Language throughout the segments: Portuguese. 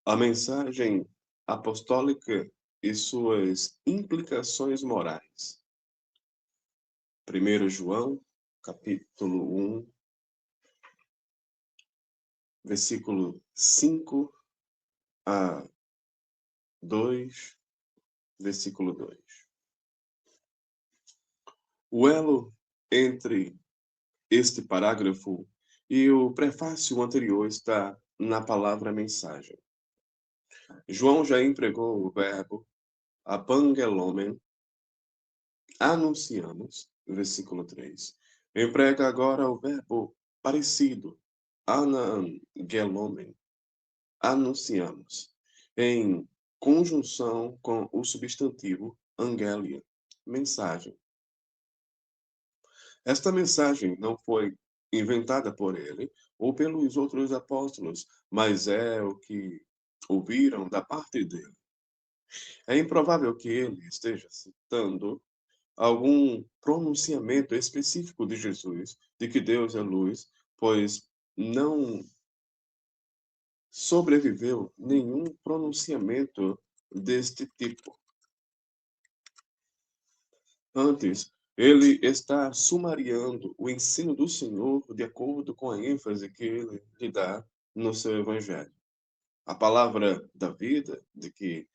A mensagem apostólica e suas implicações morais. 1 João, capítulo 1, versículo 5 a 2, versículo 2. O elo entre este parágrafo e o prefácio anterior está na palavra mensagem. João já empregou o verbo apangelomen, anunciamos, versículo 3. Emprega agora o verbo parecido, anangelomen, anunciamos, em conjunção com o substantivo angelia, mensagem. Esta mensagem não foi inventada por ele ou pelos outros apóstolos, mas é o que ouviram da parte dele. É improvável que ele esteja citando algum pronunciamento específico de Jesus, de que Deus é luz, pois não sobreviveu nenhum pronunciamento deste tipo. Antes, ele está sumariando o ensino do Senhor de acordo com a ênfase que ele lhe dá no seu evangelho. A palavra da vida, de que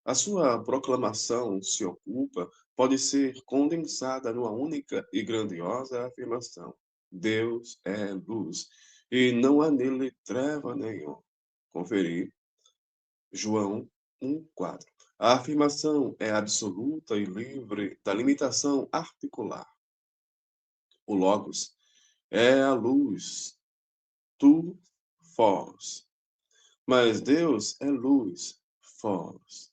a sua proclamação se ocupa, pode ser condensada numa única e grandiosa afirmação: Deus é luz, e não há nele treva nenhuma. Conferir João 1:4. A afirmação é absoluta e livre da limitação articular. O Logos é a luz, tu, fós. Mas Deus é luz, fós.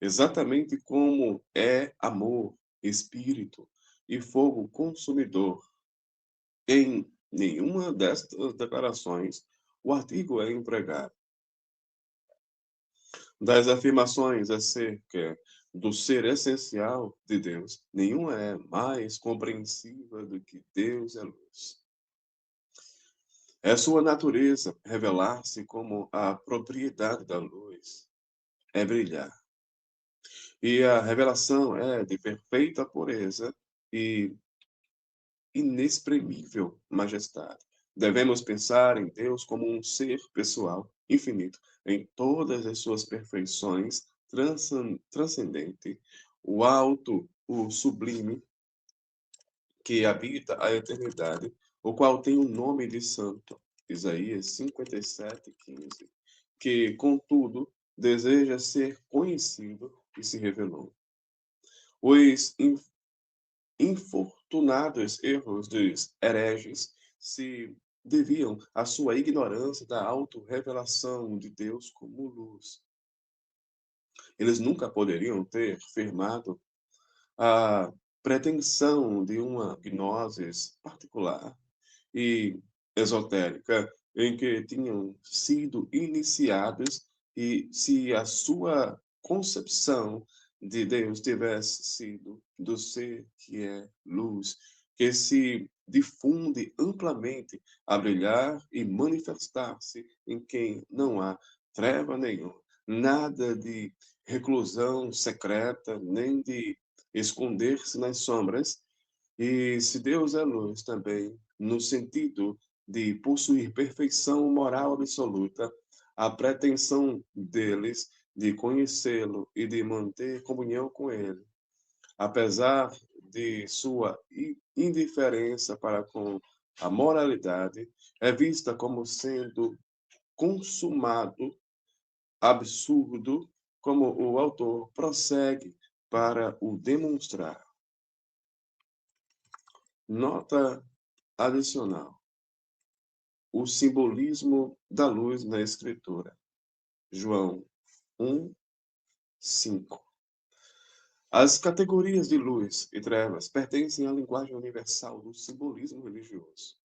Exatamente como é amor, espírito e fogo consumidor. Em nenhuma destas declarações o artigo é empregado. Das afirmações acerca do ser essencial de Deus, nenhuma é mais compreensiva do que Deus é luz. É sua natureza revelar-se como a propriedade da luz, é brilhar. E a revelação é de perfeita pureza e inexprimível majestade. Devemos pensar em Deus como um ser pessoal, infinito, em todas as suas perfeições, transcendente, o alto, o sublime, que habita a eternidade, o qual tem o nome de santo. Isaías 57:15, que, contudo, deseja ser conhecido e se revelou. Os infortunados erros dos hereges se deviam à sua ignorância da autorrevelação de Deus como luz. Eles nunca poderiam ter firmado a pretensão de uma gnosis particular e esotérica em que tinham sido iniciados, e se a sua concepção de Deus tivesse sido do ser que é luz, que se difunde amplamente a brilhar e manifestar-se em quem não há treva nenhuma, nada de reclusão secreta, nem de esconder-se nas sombras. E se Deus é luz também, no sentido de possuir perfeição moral absoluta, a pretensão deles de conhecê-lo e de manter comunhão com ele, apesar de sua indiferença para com a moralidade, é vista como sendo consumado, absurdo, como o autor prossegue para o demonstrar. Nota adicional: o simbolismo da luz na Escritura. João 1:5. As categorias de luz e trevas pertencem à linguagem universal do simbolismo religioso.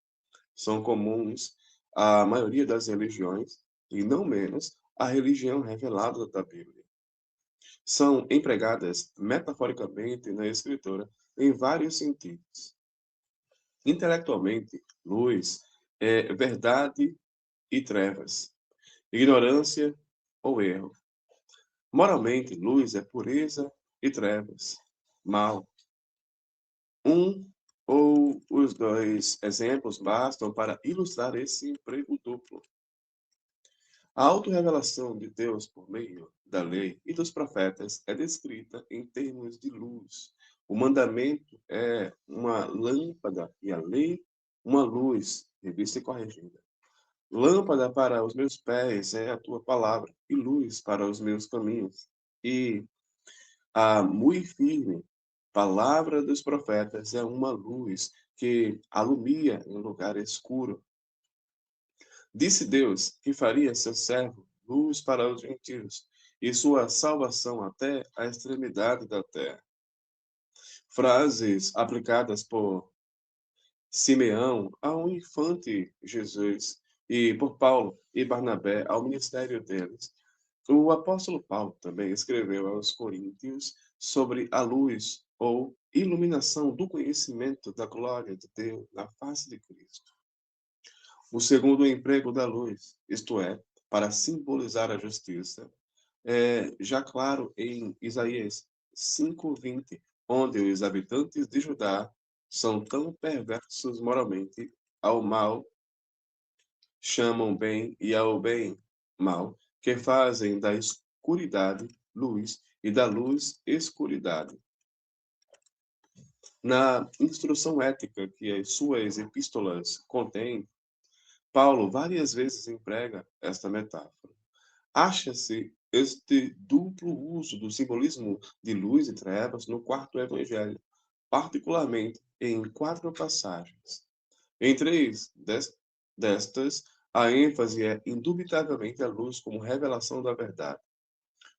São comuns à maioria das religiões, e não menos à religião revelada da Bíblia. São empregadas metaforicamente na Escritura em vários sentidos. Intelectualmente, luz é verdade e trevas, ignorância ou erro. Moralmente, luz é pureza e trevas, mal. Um ou os dois exemplos bastam para ilustrar esse emprego duplo. A autorrevelação de Deus por meio da lei e dos profetas é descrita em termos de luz. O mandamento é uma lâmpada e a lei uma luz, revista e corrigida. Lâmpada para os meus pés é a tua palavra e luz para os meus caminhos. E a muito firme palavra dos profetas é uma luz que alumia em lugar escuro. Disse Deus que faria seu servo luz para os gentios e sua salvação até a extremidade da terra. Frases aplicadas por Simeão ao infante Jesus e por Paulo e Barnabé ao ministério deles. O apóstolo Paulo também escreveu aos Coríntios sobre a luz ou iluminação do conhecimento da glória de Deus na face de Cristo. O segundo emprego da luz, isto é, para simbolizar a justiça, é já claro em Isaías 5:20, onde os habitantes de Judá são tão perversos moralmente, ao mal chamam bem e ao bem mal, que fazem da escuridade luz e da luz escuridade. Na instrução ética que as suas epístolas contêm, Paulo várias vezes emprega esta metáfora. Acha-se este duplo uso do simbolismo de luz e trevas no quarto evangelho, particularmente em 4 passagens. Em 3 destas, a ênfase é indubitavelmente a luz como revelação da verdade.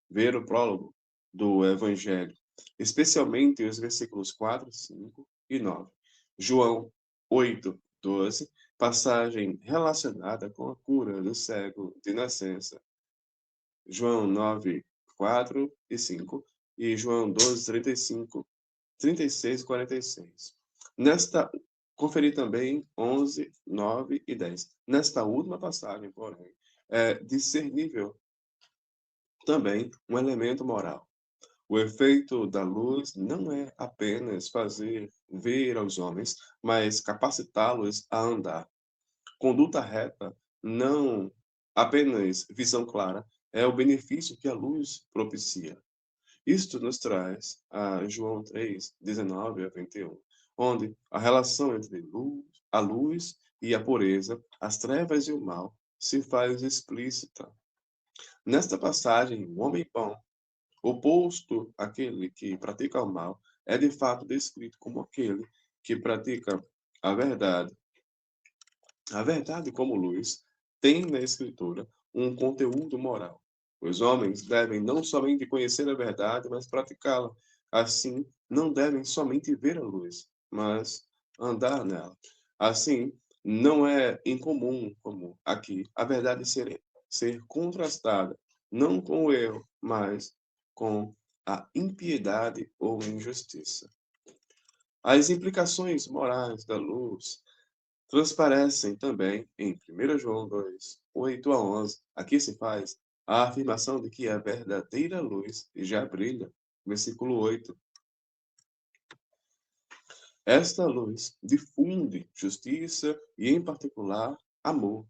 Ver o prólogo do evangelho, especialmente os versículos 4, 5 e 9. João 8:12, passagem relacionada com a cura do cego de nascença. João 9, 4 e 5, e João 12, 35, 36 e 46. Conferi também 11, 9 e 10. Nesta última passagem, porém, é discernível também um elemento moral. O efeito da luz não é apenas fazer ver aos homens, mas capacitá-los a andar. Conduta reta, não apenas visão clara, é o benefício que a luz propicia. Isto nos traz a João 3, 19 a 21, onde a relação entre a luz e a pureza, as trevas e o mal, se faz explícita. Nesta passagem, o homem bom, oposto àquele que pratica o mal, é de fato descrito como aquele que pratica a verdade. A verdade, como luz, tem na Escritura um conteúdo moral. Os homens devem não somente conhecer a verdade, mas praticá-la. Assim, não devem somente ver a luz, mas andar nela. Assim, não é incomum, como aqui, a verdade ser contrastada, não com o erro, mas com a impiedade ou injustiça. As implicações morais da luz transparecem também em 1 João 2, 8 a 11. Aqui se faz a afirmação de que a verdadeira luz já brilha. Versículo 8. Esta luz difunde justiça e, em particular, amor.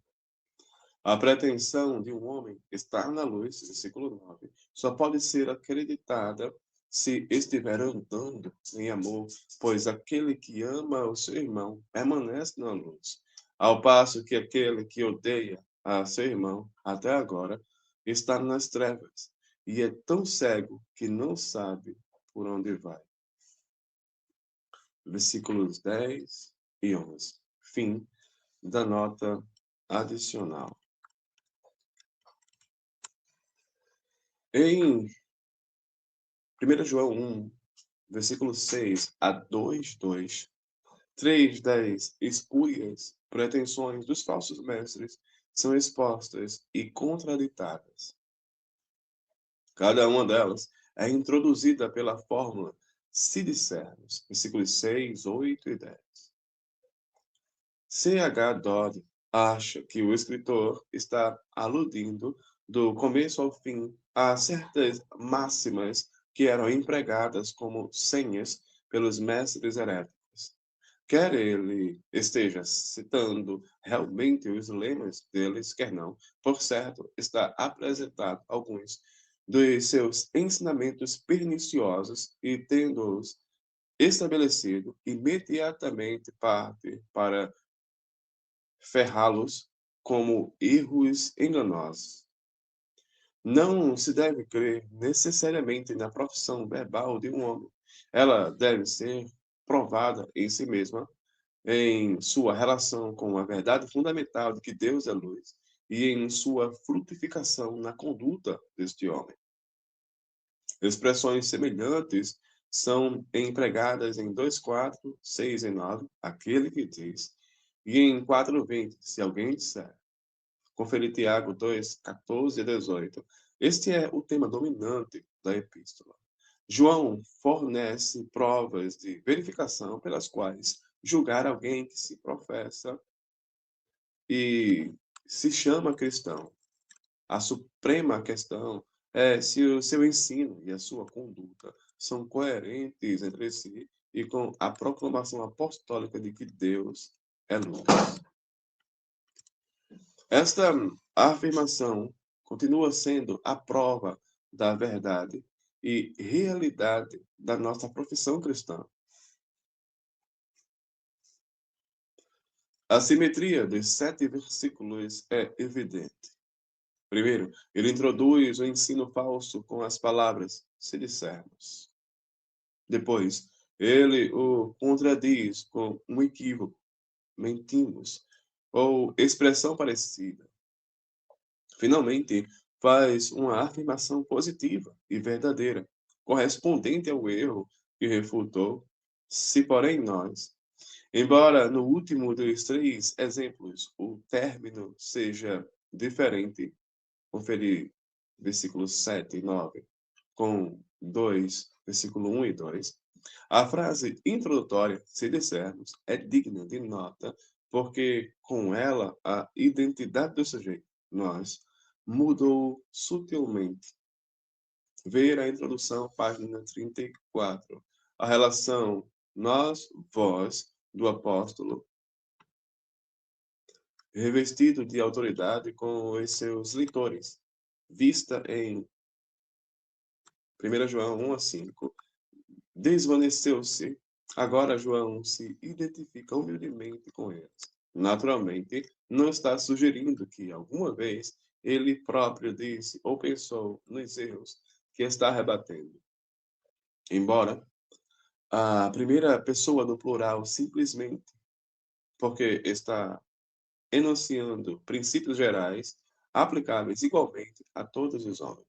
A pretensão de um homem estar na luz, versículo 9, só pode ser acreditada se estiver andando em amor, pois aquele que ama o seu irmão permanece na luz, ao passo que aquele que odeia a seu irmão, até agora, está nas trevas e é tão cego que não sabe por onde vai. Versículos 10 e 11. Fim da nota adicional. Em 1 João 1, versículo 6 a 2:2, 3:10, espúrias pretensões dos falsos mestres são expostas e contraditadas. Cada uma delas é introduzida pela fórmula se dissermos, versículos 6, 8 e 10. C.H. Dodd acha que o escritor está aludindo do começo ao fim, há certas máximas que eram empregadas como senhas pelos mestres heréticos. Quer ele esteja citando realmente os lemas deles, quer não, por certo, está apresentado alguns dos seus ensinamentos perniciosos e tendo-os estabelecido, imediatamente parte para ferrá-los como erros enganosos. Não se deve crer necessariamente na profissão verbal de um homem. Ela deve ser provada em si mesma, em sua relação com a verdade fundamental de que Deus é luz e em sua frutificação na conduta deste homem. Expressões semelhantes são empregadas em 2:4, 6 e 9, aquele que diz, e em 4:20, se alguém disser. Conferir Tiago 2, 14 e 18. Este é o tema dominante da epístola. João fornece provas de verificação pelas quais julgar alguém que se professa e se chama cristão. A suprema questão é se o seu ensino e a sua conduta são coerentes entre si e com a proclamação apostólica de que Deus é luz. Esta afirmação continua sendo a prova da verdade e realidade da nossa profissão cristã. A simetria dos 7 versículos é evidente. Primeiro, ele introduz o ensino falso com as palavras "se dissermos". Depois, ele o contradiz com um equívoco, "mentimos", ou expressão parecida. Finalmente, faz uma afirmação positiva e verdadeira, correspondente ao erro que refutou, se porém nós, embora no último dos 3 exemplos o término seja diferente, conferir versículos 7 e 9, com 2, versículo 1 e 2, a frase introdutória, se dissermos, é digna de nota, porque com ela a identidade do sujeito, nós, mudou sutilmente. Ver a introdução, página 34. A relação nós, vós, do apóstolo, revestido de autoridade com os seus leitores, vista em 1 João 1 a 5, desvaneceu-se. Agora João se identifica humildemente com eles. Naturalmente, não está sugerindo que alguma vez ele próprio disse ou pensou nos erros que está rebatendo. Embora a primeira pessoa do plural simplesmente porque está enunciando princípios gerais aplicáveis igualmente a todos os homens.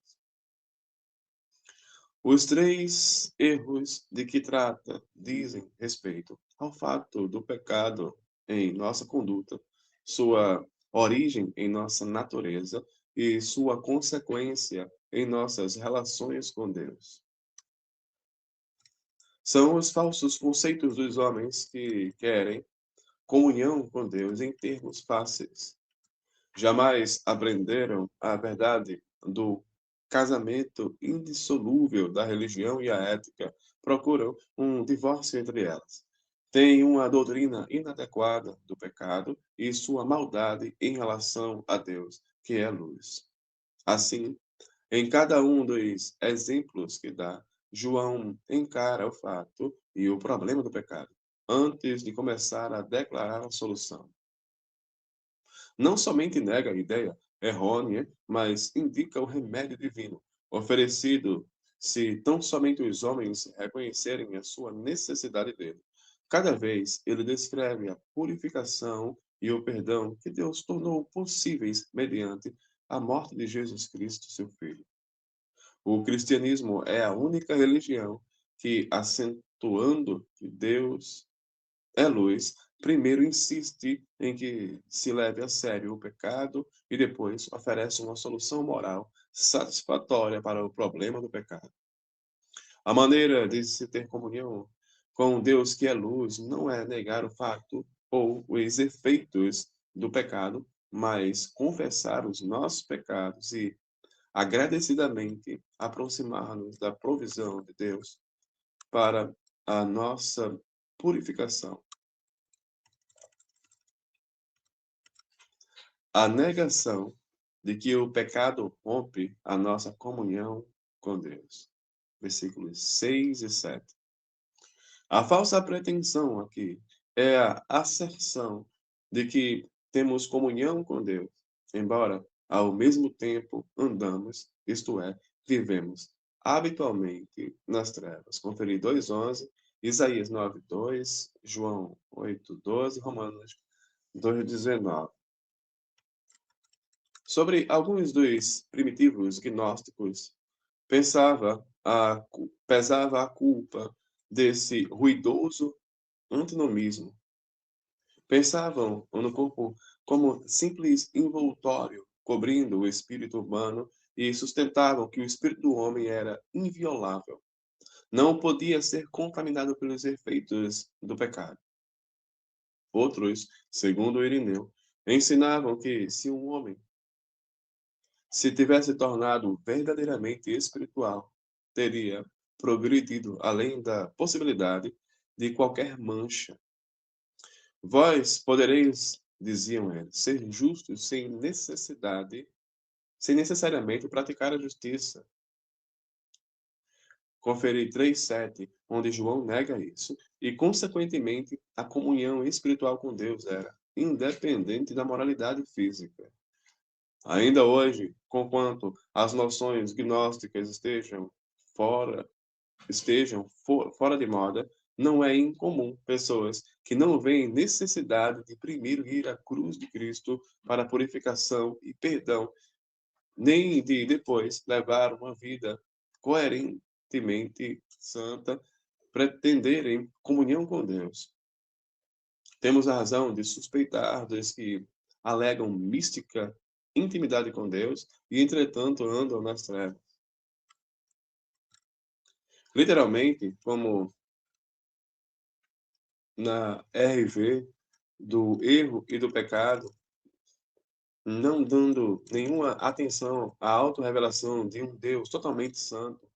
Os 3 erros de que trata dizem respeito ao fato do pecado em nossa conduta, sua origem em nossa natureza e sua consequência em nossas relações com Deus. São os falsos conceitos dos homens que querem comunhão com Deus em termos fáceis. Jamais aprenderam a verdade do casamento indissolúvel da religião e a ética, procuram um divórcio entre elas. Têm uma doutrina inadequada do pecado e sua maldade em relação a Deus, que é luz. Assim, em cada um dos exemplos que dá, João encara o fato e o problema do pecado, antes de começar a declarar a solução. Não somente nega a ideia errônea, mas indica o remédio divino, oferecido se tão somente os homens reconhecerem a sua necessidade dele. Cada vez ele descreve a purificação e o perdão que Deus tornou possíveis mediante a morte de Jesus Cristo, seu Filho. O cristianismo é a única religião que, acentuando que Deus é luz, primeiro insiste em que se leve a sério o pecado e depois oferece uma solução moral satisfatória para o problema do pecado. A maneira de se ter comunhão com Deus que é luz não é negar o fato ou os efeitos do pecado, mas confessar os nossos pecados e agradecidamente aproximar-nos da provisão de Deus para a nossa purificação. A negação de que o pecado rompe a nossa comunhão com Deus. Versículos 6 e 7. A falsa pretensão aqui é a asserção de que temos comunhão com Deus, embora ao mesmo tempo andamos, isto é, vivemos habitualmente nas trevas. Conferir 2:11, Isaías 9:2, João 8:12, Romanos 2:19. Sobre alguns dos primitivos gnósticos, pesava a culpa desse ruidoso antinomismo. Pensavam no corpo como simples envoltório cobrindo o espírito humano e sustentavam que o espírito do homem era inviolável. Não podia ser contaminado pelos efeitos do pecado. Outros, segundo Irineu, ensinavam que se um homem se tivesse tornado verdadeiramente espiritual, teria progredido além da possibilidade de qualquer mancha. Vós podereis, diziam eles, ser justos sem necessariamente praticar a justiça. Conferi 3:7, onde João nega isso, e, consequentemente, a comunhão espiritual com Deus era independente da moralidade física. Ainda hoje, conquanto as noções gnósticas fora de moda, não é incomum pessoas que não veem necessidade de primeiro ir à cruz de Cristo para purificação e perdão, nem de depois levar uma vida coerentemente santa, pretenderem comunhão com Deus. Temos a razão de suspeitar dos que alegam mística intimidade com Deus e, entretanto, andam nas trevas. Literalmente, como na RV do erro e do pecado, não dando nenhuma atenção à autorrevelação de um Deus totalmente santo,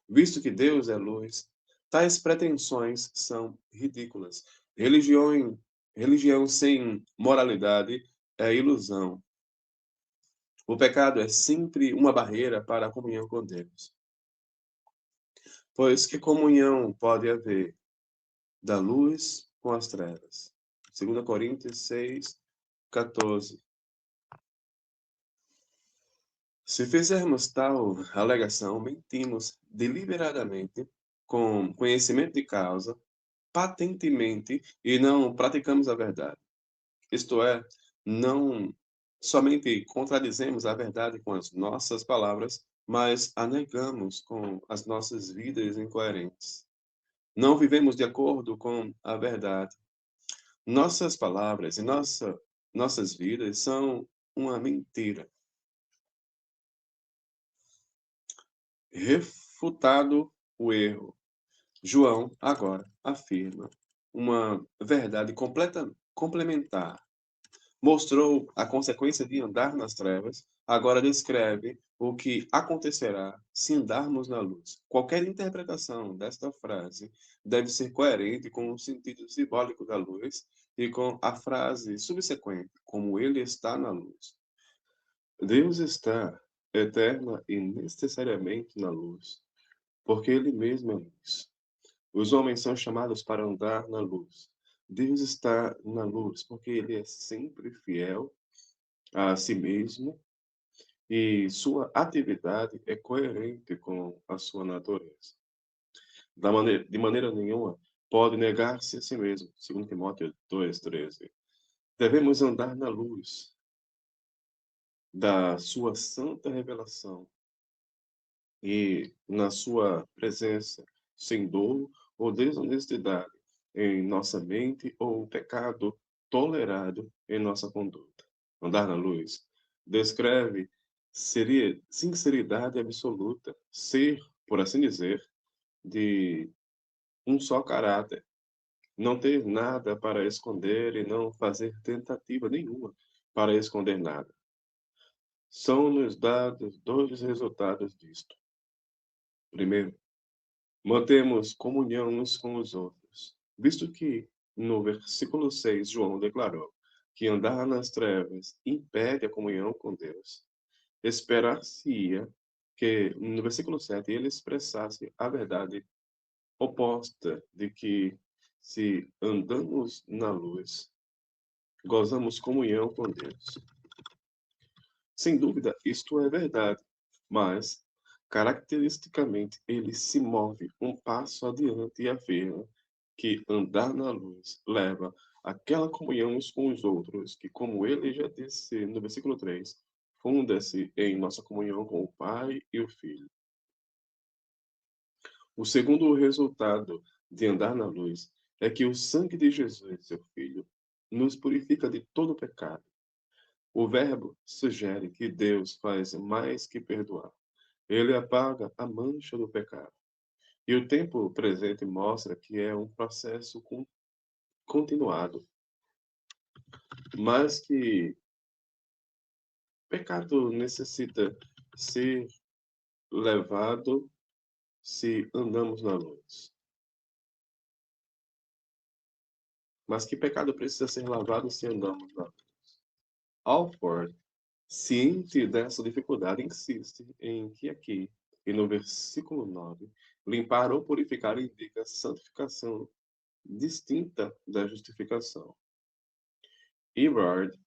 visto que Deus é luz, tais pretensões são ridículas. Religião sem moralidade é ilusão. O pecado é sempre uma barreira para a comunhão com Deus. Pois que comunhão pode haver da luz com as trevas? 2 Coríntios 6:14. Se fizermos tal alegação, mentimos deliberadamente, com conhecimento de causa, patentemente, e não praticamos a verdade. Isto é, não somente contradizemos a verdade com as nossas palavras, mas a negamos com as nossas vidas incoerentes. Não vivemos de acordo com a verdade. Nossas palavras e nossas vidas são uma mentira. Refutado o erro, João agora afirma uma verdade complementar. Mostrou a consequência de andar nas trevas, agora descreve o que acontecerá se andarmos na luz. Qualquer interpretação desta frase deve ser coerente com o sentido simbólico da luz e com a frase subsequente, como ele está na luz. Deus está eterna e necessariamente na luz, porque ele mesmo é luz. Os homens são chamados para andar na luz. Deus está na luz, porque ele é sempre fiel a si mesmo e sua atividade é coerente com a sua natureza. De maneira nenhuma pode negar-se a si mesmo. 2 Timóteo 2:13. Devemos andar na luz da sua santa revelação e na sua presença, sem dolo ou desonestidade em nossa mente ou pecado tolerado em nossa conduta. Andar na luz descreve seria sinceridade absoluta, ser, por assim dizer, de um só caráter, não ter nada para esconder e não fazer tentativa nenhuma para esconder nada. São-nos dados dois resultados disto. Primeiro, mantemos comunhão uns com os outros, visto que, no versículo 6, João declarou que andar nas trevas impede a comunhão com Deus. Esperar-se-ia que, no versículo 7, ele expressasse a verdade oposta de que, se andamos na luz, gozamos comunhão com Deus. Sem dúvida, isto é verdade, mas, caracteristicamente, ele se move um passo adiante e afirma que andar na luz leva àquela comunhão uns com os outros, que, como ele já disse no versículo 3, funda-se em nossa comunhão com o Pai e o Filho. O segundo resultado de andar na luz é que o sangue de Jesus, seu Filho, nos purifica de todo pecado. O verbo sugere que Deus faz mais que perdoar. Ele apaga a mancha do pecado. E o tempo presente mostra que é um processo continuado, mas que pecado necessita ser levado se andamos na luz. Mas que pecado precisa ser lavado se andamos na luz? Alford, ciente dessa dificuldade, insiste em que aqui, e no versículo 9, limpar ou purificar indica santificação distinta da justificação. Everard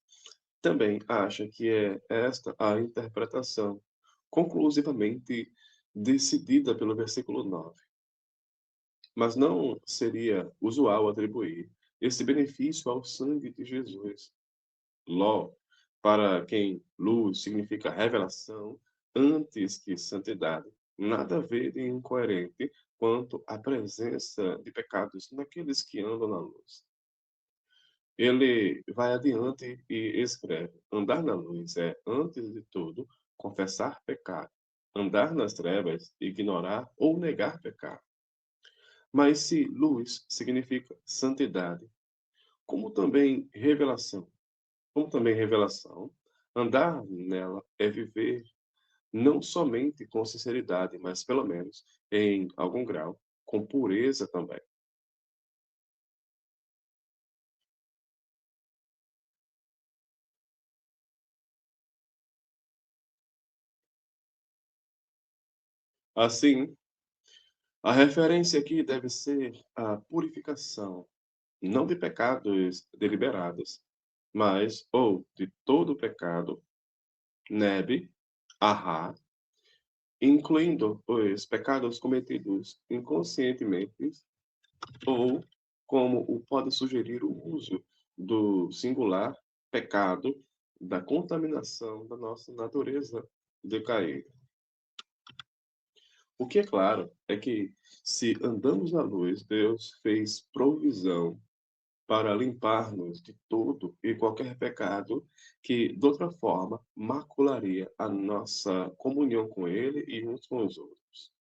também acha que é esta a interpretação conclusivamente decidida pelo versículo 9. Mas não seria usual atribuir esse benefício ao sangue de Jesus. Ló, para quem luz significa revelação antes que santidade, nada a ver de incoerente quanto à presença de pecados naqueles que andam na luz. Ele vai adiante e escreve: andar na luz é, antes de tudo, confessar pecado. Andar nas trevas, ignorar ou negar pecado. Mas se luz significa santidade, como também revelação, andar nela é viver não somente com sinceridade, mas pelo menos, em algum grau, com pureza também. Assim, a referência aqui deve ser a purificação, não de pecados deliberados, mas ou de todo pecado, nebe, ahá, incluindo os pecados cometidos inconscientemente, ou como o pode sugerir o uso do singular pecado da contaminação da nossa natureza decaída. O que é claro é que, se andamos na luz, Deus fez provisão para limpar-nos de todo e qualquer pecado que, de outra forma, macularia a nossa comunhão com Ele e uns com os outros.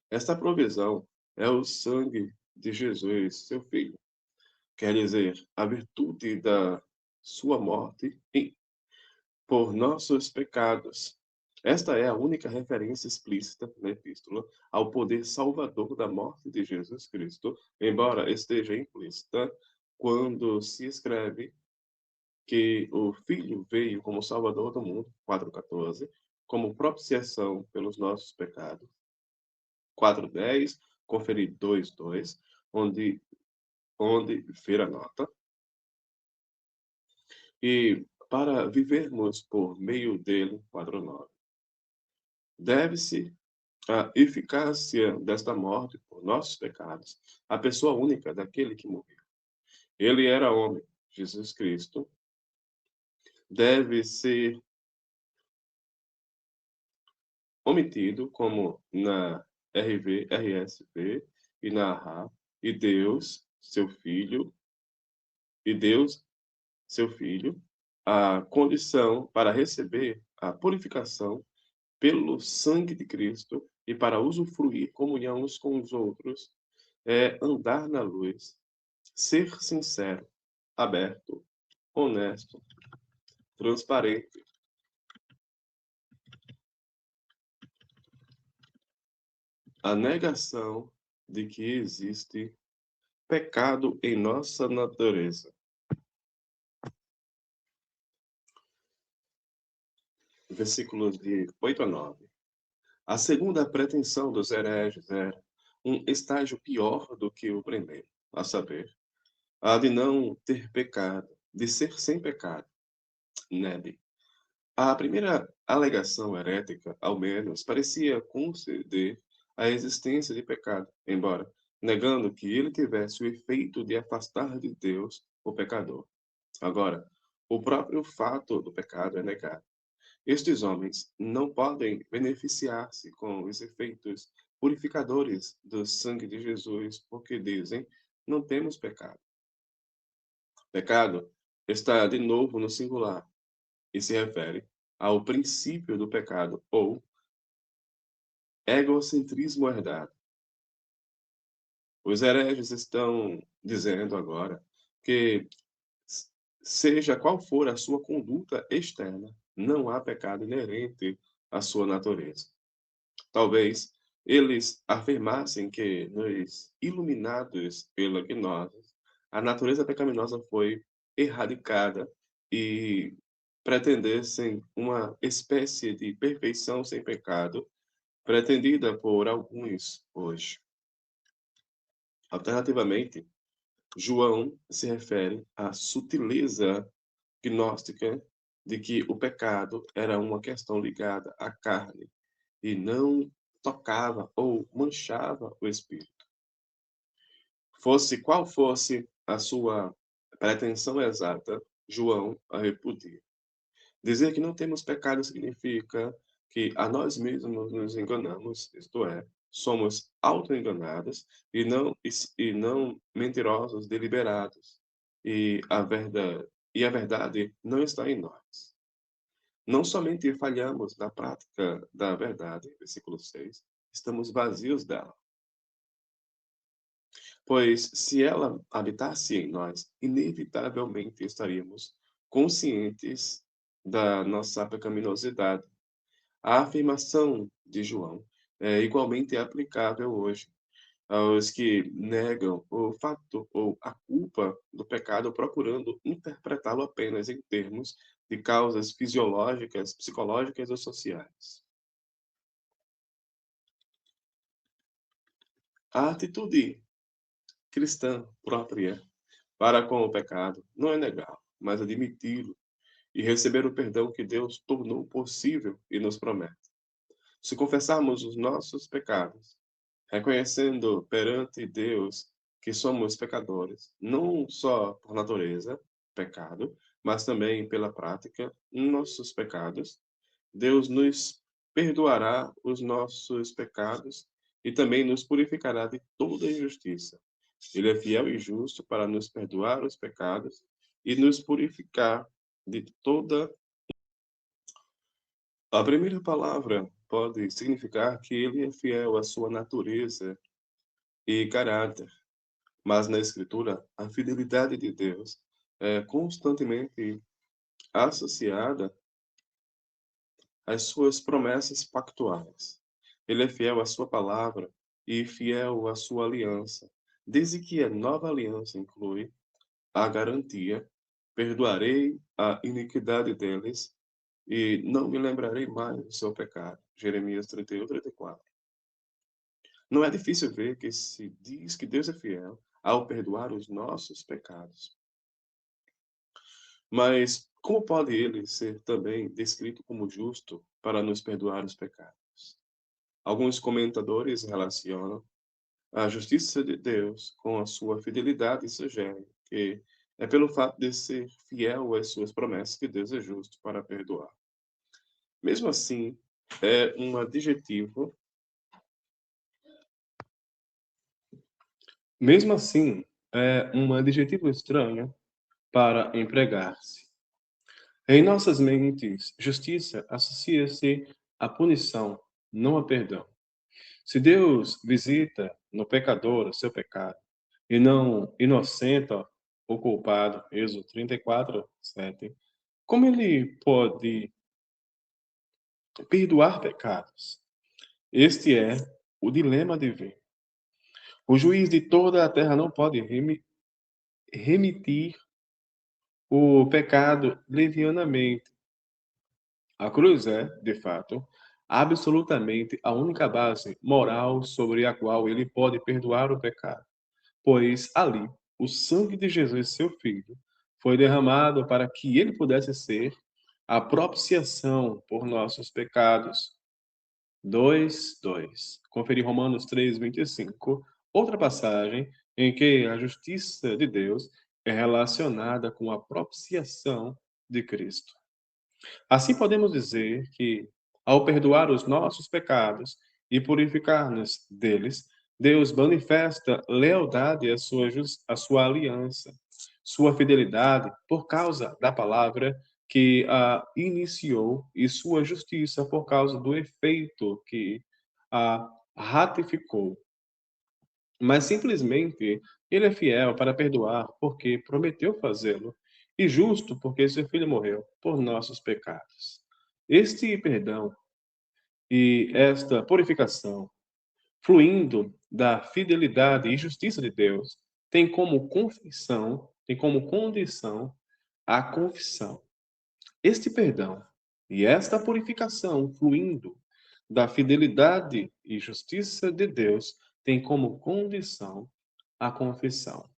Esta provisão é o sangue de Jesus, seu Filho. Quer dizer, a virtude da sua morte por nossos pecados. Esta é a única referência explícita na epístola ao poder salvador da morte de Jesus Cristo, embora esteja implícita quando se escreve que o Filho veio como Salvador do mundo, 4,14, como propiciação pelos nossos pecados, 4,10, conferir 2,2, onde ver a nota, e para vivermos por meio dele, 4,9. Deve-se a eficácia desta morte por nossos pecados, a pessoa única daquele que morreu. Ele era homem, Jesus Cristo, deve ser omitido, como na RSV e na RA, e Deus, seu Filho, e Deus, seu Filho, a condição para receber a purificação pelo sangue de Cristo e para usufruir comunhão uns com os outros é andar na luz, ser sincero, aberto, honesto, transparente. a negação de que existe pecado em nossa natureza. Versículos de 8 a 9. A segunda pretensão dos hereges era um estágio pior do que o primeiro, a saber, a de não ter pecado, de ser sem pecado, nebe. A primeira alegação herética, ao menos, parecia conceder a existência de pecado, embora negando que ele tivesse o efeito de afastar de Deus o pecador. Agora, o próprio fato do pecado é negado. Estes homens não podem beneficiar-se com os efeitos purificadores do sangue de Jesus, porque dizem: não temos pecado. Pecado está de novo no singular e se refere ao princípio do pecado ou egocentrismo herdado. Os hereges estão dizendo agora que, seja qual for a sua conduta externa, não há pecado inerente à sua natureza. Talvez eles afirmassem que, nos iluminados pela gnose, a natureza pecaminosa foi erradicada e pretendessem uma espécie de perfeição sem pecado, pretendida por alguns hoje. Alternativamente, João se refere à sutileza gnóstica de que o pecado era uma questão ligada à carne e não tocava ou manchava o espírito. Fosse qual fosse a sua pretensão exata, João a repudia. Dizer que não temos pecado significa que a nós mesmos nos enganamos, isto é, somos autoenganados e não mentirosos deliberados. E a verdade não está em nós. Não somente falhamos na prática da verdade, versículo 6, estamos vazios dela. Pois se ela habitasse em nós, inevitavelmente estaríamos conscientes da nossa pecaminosidade. A afirmação de João é igualmente aplicável hoje aos que negam o fato ou a culpa do pecado, procurando interpretá-lo apenas em termos de causas fisiológicas, psicológicas ou sociais. A atitude cristã própria para com o pecado não é negá-lo, mas admiti-lo e receber o perdão que Deus tornou possível e nos promete. Se confessarmos os nossos pecados, reconhecendo perante Deus que somos pecadores, não só por natureza, pecado, mas também pela prática, nossos pecados, Deus nos perdoará os nossos pecados e também nos purificará de toda injustiça. Ele é fiel e justo para nos perdoar os pecados e nos purificar de toda. A primeira palavra pode significar que ele é fiel à sua natureza e caráter, mas na Escritura, a fidelidade de Deus é constantemente associada às suas promessas pactuais. Ele é fiel à sua palavra e fiel à sua aliança, desde que a nova aliança inclui a garantia: perdoarei a iniquidade deles e não me lembrarei mais do seu pecado. Jeremias 31, 34. Não é difícil ver que se diz que Deus é fiel ao perdoar os nossos pecados. Mas como pode ele ser também descrito como justo para nos perdoar os pecados? Alguns comentadores relacionam a justiça de Deus com a sua fidelidade e sugerem que é pelo fato de ser fiel às suas promessas que Deus é justo para perdoar. Mesmo assim, é um adjetivo. Mesmo assim, é um adjetivo estranho para empregar-se. Em nossas mentes, justiça associa-se à punição, não a perdão. Se Deus visita no pecador o seu pecado e não inocenta o culpado, Êxodo 34, 7, como ele pode perdoar pecados? Este é o dilema divino. O juiz de toda a terra não pode remitir o pecado levianamente. A cruz é, de fato, absolutamente a única base moral sobre a qual ele pode perdoar o pecado, pois ali o sangue de Jesus, seu Filho, foi derramado para que ele pudesse ser a propiciação por nossos pecados. 2:2. Conferir Romanos 3:25, outra passagem em que a justiça de Deus é relacionada com a propiciação de Cristo. Assim podemos dizer que, ao perdoar os nossos pecados e purificar-nos deles, Deus manifesta lealdade à sua aliança, sua fidelidade por causa da palavra que a iniciou e sua justiça por causa do efeito que a ratificou. Mas simplesmente ele é fiel para perdoar porque prometeu fazê-lo, e justo porque seu filho morreu por nossos pecados. Este perdão e esta purificação, fluindo da fidelidade e justiça de Deus, tem como condição a confissão. Este perdão e esta purificação fluindo da fidelidade e justiça de Deus tem como condição a confissão.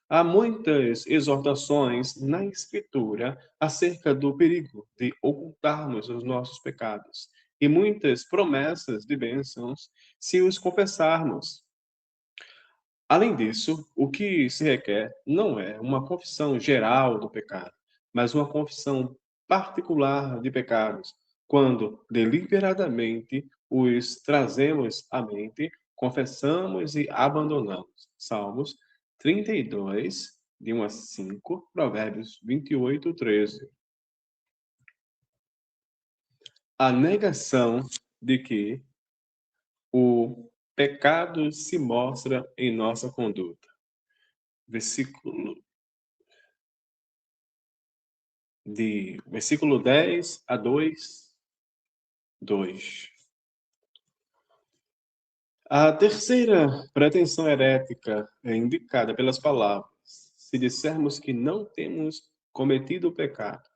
Há muitas exortações na Escritura acerca do perigo de ocultarmos os nossos pecados e muitas promessas de bênçãos se os confessarmos. Além disso, o que se requer não é uma confissão geral do pecado, mas uma confissão particular de pecados, quando deliberadamente os trazemos à mente, confessamos e abandonamos. Salmos 32, de 1 a 5, Provérbios 28:13. A negação de que o pecado se mostra em nossa conduta. Versículo 10 a 2:2. A terceira pretensão herética é indicada pelas palavras. Se dissermos que não temos cometido o pecado,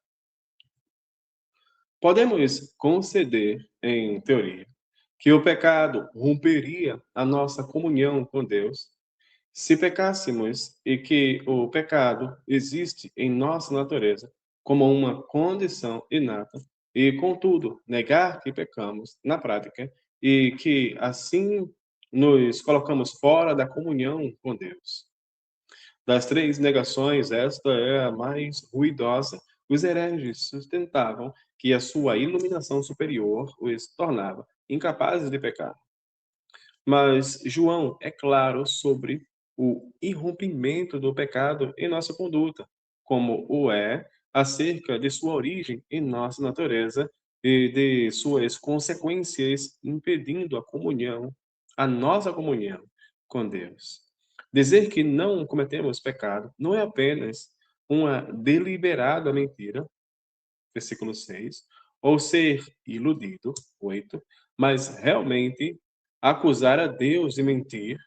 podemos conceder, em teoria, que o pecado romperia a nossa comunhão com Deus se pecássemos e que o pecado existe em nossa natureza como uma condição inata e, contudo, negar que pecamos na prática e que, assim, nos colocamos fora da comunhão com Deus. Das três negações, esta é a mais ruidosa. Os hereges sustentavam que a sua iluminação superior os tornava incapazes de pecar. Mas João é claro sobre o irrompimento do pecado em nossa conduta, como o é acerca de sua origem em nossa natureza e de suas consequências impedindo a nossa comunhão com Deus. Dizer que não cometemos pecado não é apenas uma deliberada mentira, versículo 6, ou ser iludido, 8, mas realmente acusar a Deus de mentir,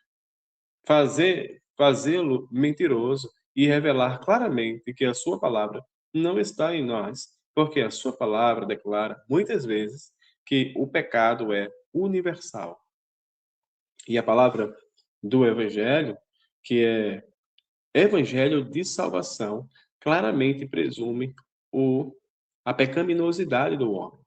fazê-lo mentiroso e revelar claramente que a sua palavra não está em nós, porque a sua palavra declara muitas vezes que o pecado é universal. E a palavra do evangelho, que é evangelho de salvação, claramente presume a pecaminosidade do homem.